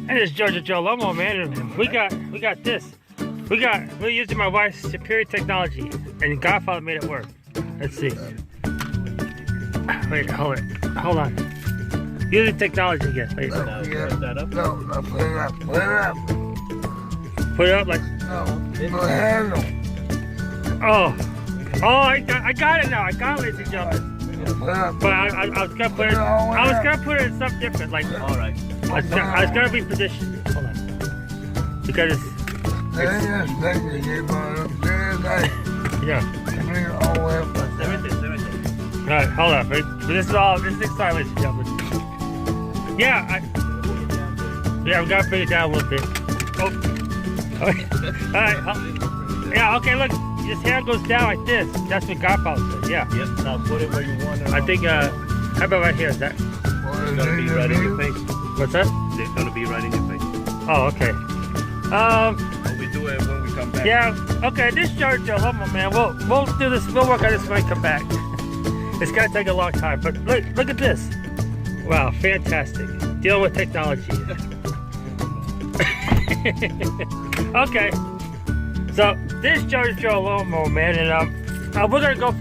And it's Georgia Joe Lomo, man. And we got this. We're using my wife's superior technology, and Godfather made it work. Let's see. Wait, hold on. Use the technology again. Wait. No, put that up. No, put it up. Put it up. Put it up like. No, the handle. Oh, I got it now. I got it, ladies and gentlemen. Put it up. But I was gonna put it. In something different. Like All right. I was gonna be positioned. Hold on. Because it's yeah. Everything. All right, hold on. This is exciting, ladies and gentlemen. Yeah, we gotta bring it down a little bit. Oh, okay. All right. Yeah, okay. Look, this hair goes down like this. That's what Godfather said. Yeah. Yep. Now put it where you want it. I think. How about right here? Is that? It's gonna be right in your face. What's that? It's gonna be right in your face. Oh, okay. But we do it when we come back. Yeah. Okay. This Georgia Lomo, man. We'll do this. We'll work on this when we come back. It's gonna take a long time, but look at this. Wow, fantastic. Dealing with technology. Okay. So this Georgia Lomo, man, and we're gonna go.